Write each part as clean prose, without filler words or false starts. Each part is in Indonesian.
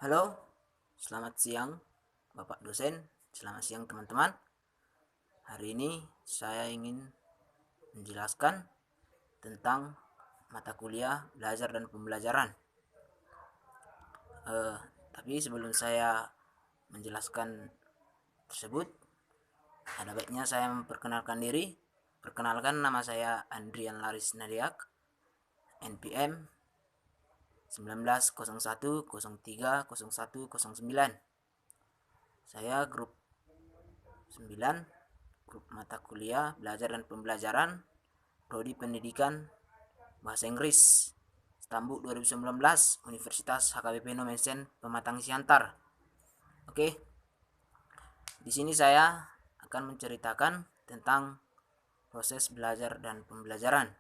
Halo, selamat siang Bapak dosen, selamat siang teman-teman. Hari ini saya ingin menjelaskan tentang mata kuliah belajar dan pembelajaran. Tapi sebelum saya menjelaskan tersebut, ada baiknya saya memperkenalkan diri. Perkenalkan, nama saya Andrian Laris Nadiak, NPM 1901030109. Saya grup 9, grup mata kuliah belajar dan pembelajaran, Prodi Pendidikan Bahasa Inggris, Stambuk 2019, Universitas HKBP Nomensen, Pematang Siantar. Oke, di sini saya akan menceritakan tentang proses belajar dan pembelajaran.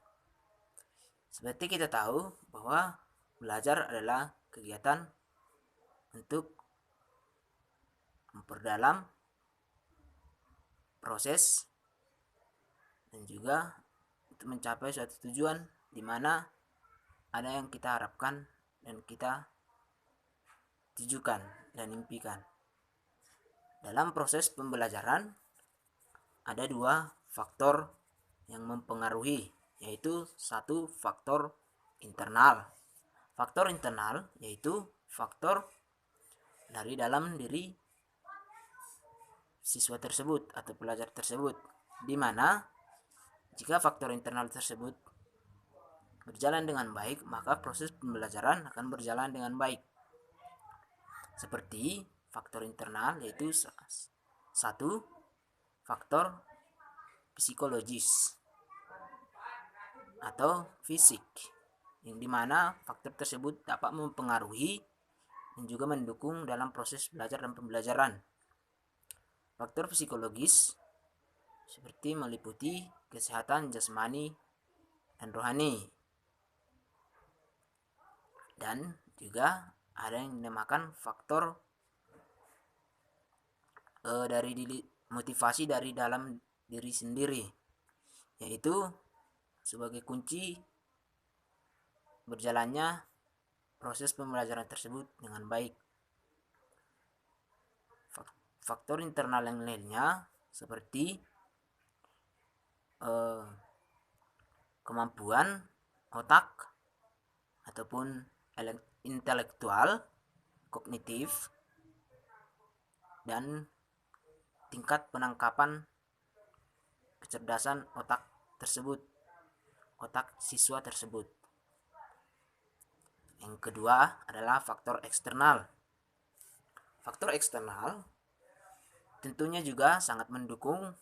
Seperti kita tahu bahwa belajar adalah kegiatan untuk memperdalam proses dan juga untuk mencapai suatu tujuan di mana ada yang kita harapkan dan kita tujukan dan impikan. Dalam proses pembelajaran ada dua faktor yang mempengaruhi, yaitu satu faktor internal. Faktor internal yaitu faktor dari dalam diri siswa tersebut atau pelajar tersebut, di mana jika faktor internal tersebut berjalan dengan baik, maka proses pembelajaran akan berjalan dengan baik. Seperti faktor internal yaitu satu, faktor psikologis atau fisik, yang dimana faktor tersebut dapat mempengaruhi dan juga mendukung dalam proses belajar dan pembelajaran. Faktor psikologis seperti meliputi kesehatan jasmani dan rohani, dan juga ada yang dinamakan faktor dari motivasi dari dalam diri sendiri, yaitu sebagai kunci berjalannya proses pembelajaran tersebut dengan baik. Faktor internal yang lainnya seperti kemampuan otak ataupun intelektual, kognitif, dan tingkat penangkapan kecerdasan otak tersebut, otak siswa tersebut. Yang kedua adalah faktor eksternal. Faktor eksternal tentunya juga sangat mendukung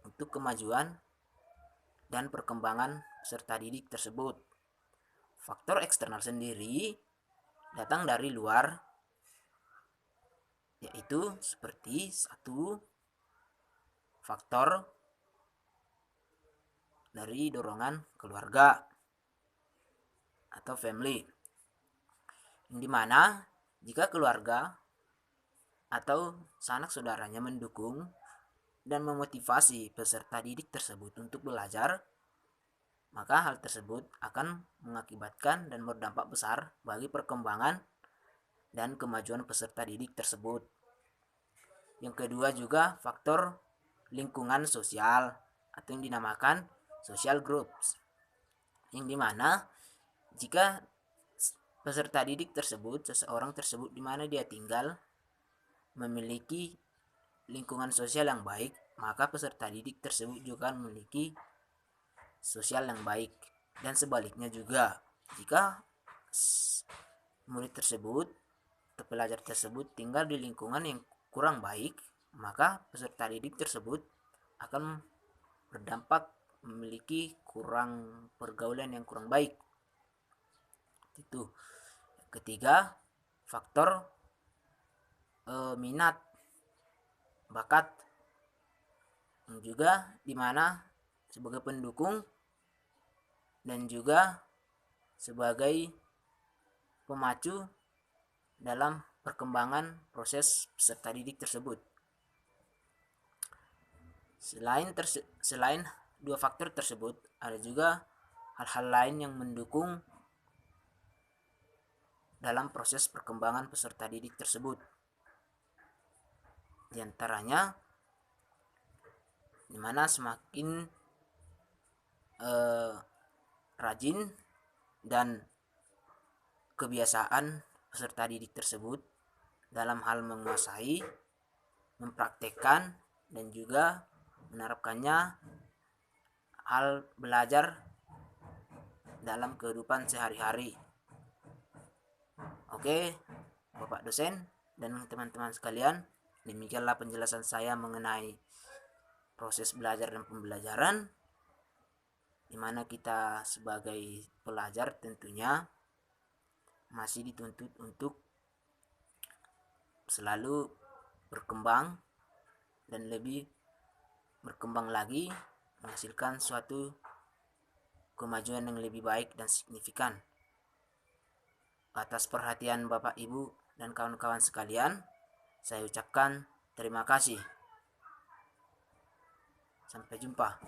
untuk kemajuan dan perkembangan peserta didik tersebut. Faktor eksternal sendiri datang dari luar, yaitu seperti satu, faktor dari dorongan keluarga atau family, yang dimana jika keluarga atau sanak saudaranya mendukung dan memotivasi peserta didik tersebut untuk belajar, maka hal tersebut akan mengakibatkan dan berdampak besar bagi perkembangan dan kemajuan peserta didik tersebut. Yang kedua juga faktor lingkungan sosial atau yang dinamakan social groups, yang dimana jika peserta didik tersebut, seseorang tersebut di mana dia tinggal memiliki lingkungan sosial yang baik, maka peserta didik tersebut juga memiliki sosial yang baik. Dan sebaliknya juga, jika murid tersebut atau pelajar tersebut tinggal di lingkungan yang kurang baik, maka peserta didik tersebut akan berdampak memiliki kurang pergaulan yang kurang baik. Itu. Ketiga, faktor minat, bakat, yang juga dimana sebagai pendukung dan juga sebagai pemacu dalam perkembangan proses peserta didik tersebut. Selain dua faktor tersebut, ada juga hal-hal lain yang mendukung dalam proses perkembangan peserta didik tersebut. Di antaranya, dimana semakin rajin dan kebiasaan peserta didik tersebut dalam hal menguasai, mempraktekkan, dan juga menerapkannya hal belajar dalam kehidupan sehari-hari. Oke, Bapak dosen dan teman-teman sekalian, demikianlah penjelasan saya mengenai proses belajar dan pembelajaran, di mana kita sebagai pelajar tentunya masih dituntut untuk selalu berkembang dan lebih berkembang lagi, menghasilkan suatu kemajuan yang lebih baik dan signifikan. Atas perhatian Bapak, Ibu, dan kawan-kawan sekalian, saya ucapkan terima kasih. Sampai jumpa.